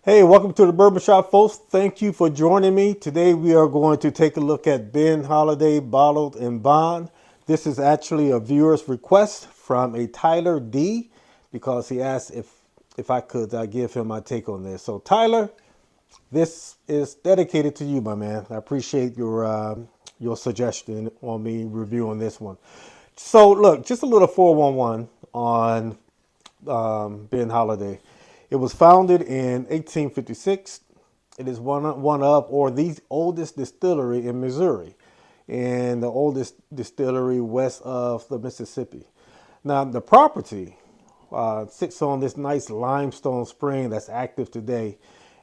Hey, welcome to the Bourbon Shop, folks. Thank you for joining me. Today we are going to take a look at Ben Holladay Bottled and Bond. This is actually a viewer's request from a Tyler D because he asked if I could give him my take on this. So Tyler, this is dedicated to you, my man. I appreciate your suggestion on me reviewing this one. So look, just a little 411 on Ben Holladay. It was founded in 1856. It is one of or the oldest distillery in Missouri and the oldest distillery west of the Mississippi. Now, the property sits on this nice limestone spring that's active today,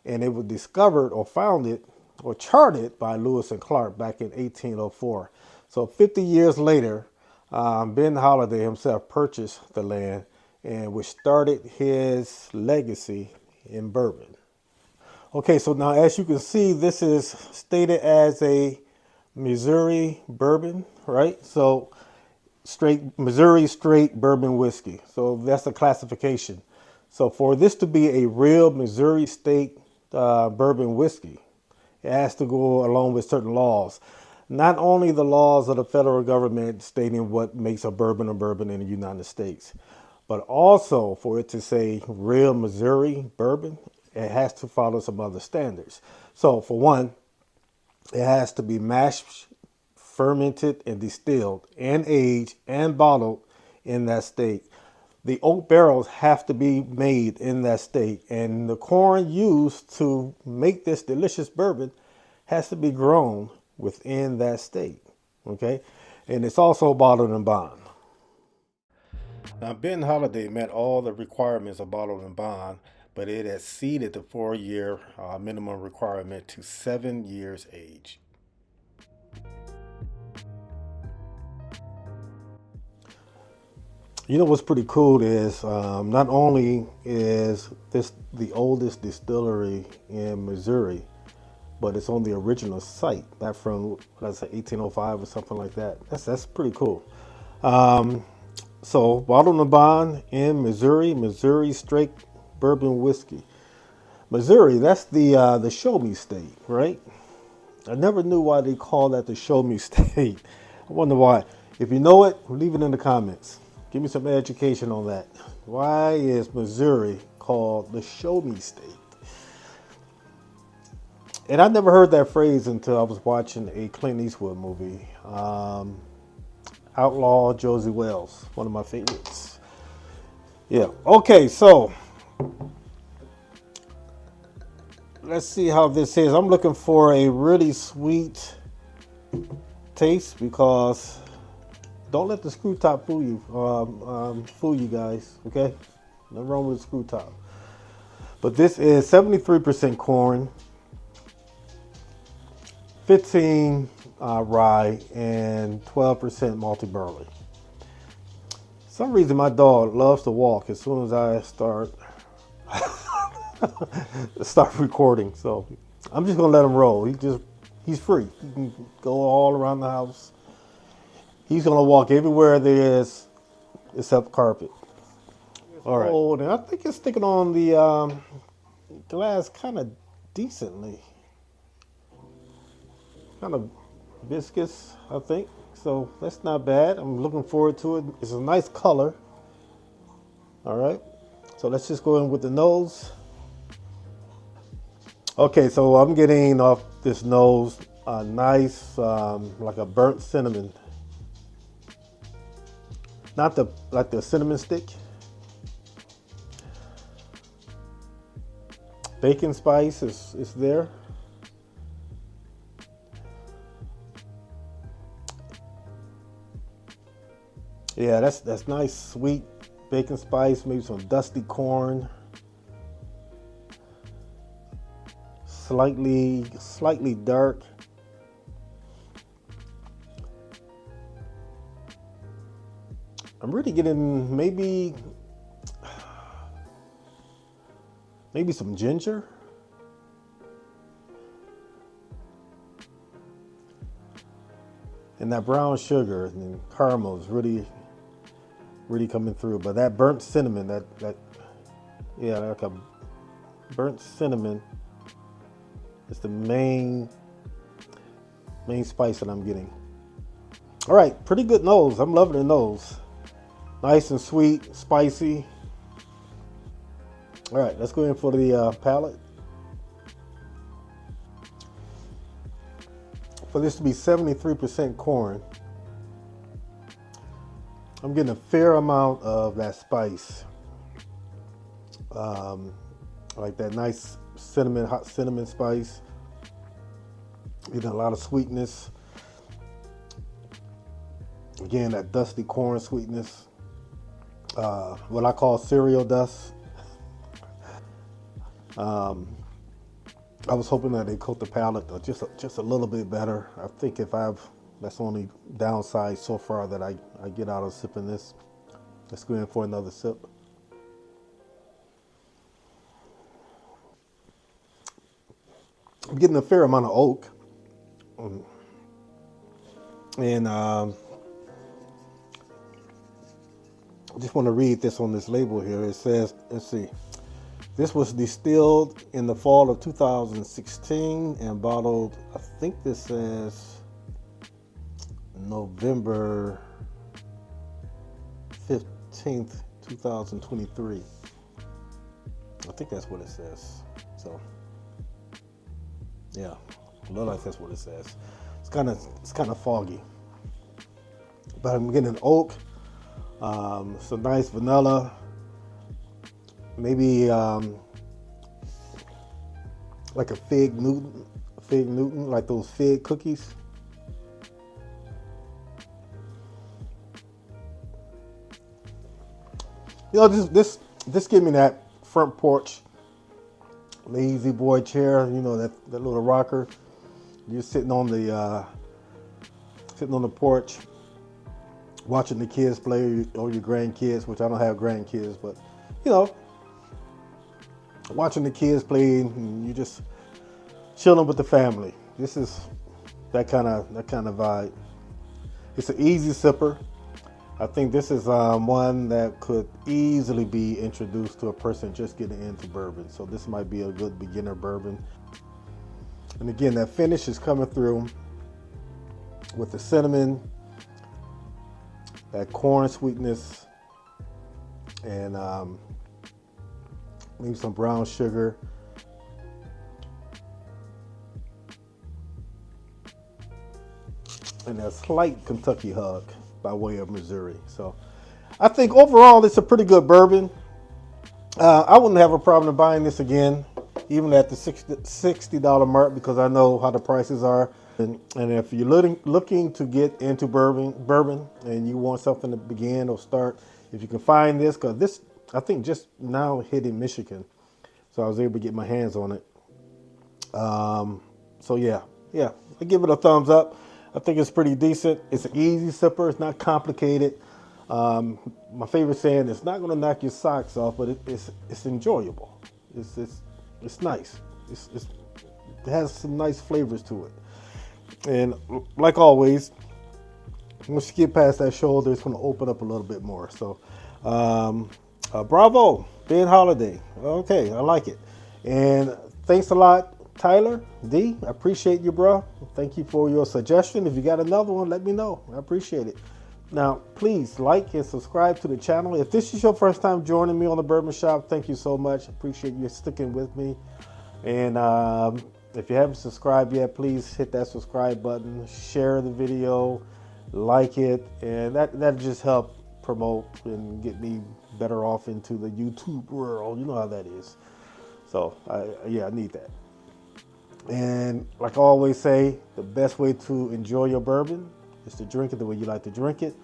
and it was discovered or founded or charted by Lewis and Clark back in 1804. So 50 years later, Ben Holladay himself purchased the land and which started his legacy in bourbon. Okay, so now as you can see, this is stated as a Missouri bourbon, right? So straight Missouri straight bourbon whiskey. So that's the classification. So for this to be a real Missouri state bourbon whiskey, it has to go along with certain laws. Not only the laws of the federal government stating what makes a bourbon in the United States, but also for it to say real Missouri bourbon, it has to follow some other standards. So for one, it has to be mashed, fermented, and distilled, and aged, and bottled in that state. The oak barrels have to be made in that state, and the corn used to make this delicious bourbon has to be grown within that state. Okay, and it's also bottled and bond. Now, Ben Holladay met all the requirements of bottled and bond, but it exceeded the 4 year minimum requirement to 7 years age. You know what's pretty cool is not only is this the oldest distillery in Missouri, but it's on the original site, back from let's say 1805 or something like that. That's pretty cool. So bottled and bond in Missouri, Missouri straight bourbon whiskey. Missouri, that's the show me state, right? I never knew why they call that the show me state. I wonder why. If you know it, leave it in the comments. Give me some education on that. Why is Missouri called the show me state? And I never heard that phrase until I was watching a Clint Eastwood movie, Outlaw Josie Wells, one of my favorites. Yeah. Okay, so let's see how this is. I'm looking for a really sweet taste because don't let the screw top fool you guys. Okay, nothing wrong with the screw top. But this is 73% corn, 15 rye, and 12% malty barley. For some reason, my dog loves to walk as soon as I start recording. So I'm just gonna let him roll. He's free. He can go all around the house. He's gonna walk everywhere there is except carpet. All right. Oh, and I think it's sticking on the glass kind of decently. Kind of viscous, I think. So that's not bad. I'm looking forward to it. It's a nice color. All right. So let's just go in with the nose. Okay, so I'm getting off this nose a nice, like a burnt cinnamon. Not like the cinnamon stick. Bacon spice is there. Yeah, that's nice, sweet bacon spice. Maybe some dusty corn. Slightly dark. I'm really getting maybe some ginger. And that brown sugar and caramel is really coming through. But that burnt cinnamon, that yeah, like a burnt cinnamon is the main spice that I'm getting. All right, pretty good nose. I'm loving the nose. Nice and sweet, spicy. All right, let's go in for the palate. For this to be 73% corn, I'm getting a fair amount of that spice. Like that nice cinnamon, hot cinnamon spice. Getting a lot of sweetness. Again, that dusty corn sweetness. What I call cereal dust. I was hoping that they coat the palate just a little bit better. I think that's the only downside so far that I get out of sipping this. Let's go in for another sip. I'm getting a fair amount of oak. And I just want to read this on this label here. It says, let's see. This was distilled in the fall of 2016 and bottled, I think this says November 15th, 2023. I think that's what it says. So, yeah, look like that's what it says. It's kind of foggy, but I'm getting an oak, some nice vanilla, maybe like a fig Newton, like those fig cookies. You know, this give me that front porch lazy boy chair. You know, that little rocker. You're sitting on the porch, watching the kids play, or your grandkids, which I don't have grandkids, but you know, watching the kids play, and you just chilling with the family. This is that kind of vibe. It's an easy sipper. I think this is one that could easily be introduced to a person just getting into bourbon. So this might be a good beginner bourbon. And again, that finish is coming through with the cinnamon, that corn sweetness, and maybe some brown sugar. And a slight Kentucky hug by way of Missouri. So I think overall it's a pretty good bourbon. I wouldn't have a problem buying this again, even at the $60 mark, because I know how the prices are. And if you're looking to get into bourbon and you want something to begin or start, if you can find this, because this, I think, just now hit in Michigan, so I was able to get my hands on it. So yeah, I give it a thumbs up. I think it's pretty decent. It's an easy sipper. It's not complicated. My favorite saying, it's not going to knock your socks off, but it's enjoyable. It's nice. It has some nice flavors to it. And like always, once you get past that shoulder, it's going to open up a little bit more. So, bravo, Ben Holladay. Okay, I like it. And thanks a lot, Tyler D. I appreciate you, bro. Thank you for your suggestion. If you got another one, let me know. I appreciate it. Now, please like and subscribe to the channel. If this is your first time joining me on the Bourbon Shop, thank you so much. Appreciate you sticking with me. And if you haven't subscribed yet, please hit that subscribe button, share the video, like it, and that just help promote and get me better off into the YouTube world. You know how that is. So I need that. And like I always say, the best way to enjoy your bourbon is to drink it the way you like to drink it.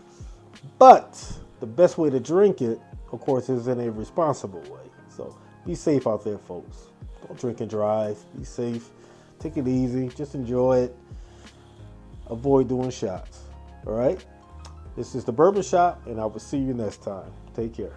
But the best way to drink it, of course, is in a responsible way. So be safe out there, folks. Don't drink and drive. Be safe. Take it easy. Just enjoy it. Avoid doing shots. All right? This is the Bourbon Shop, and I will see you next time. Take care.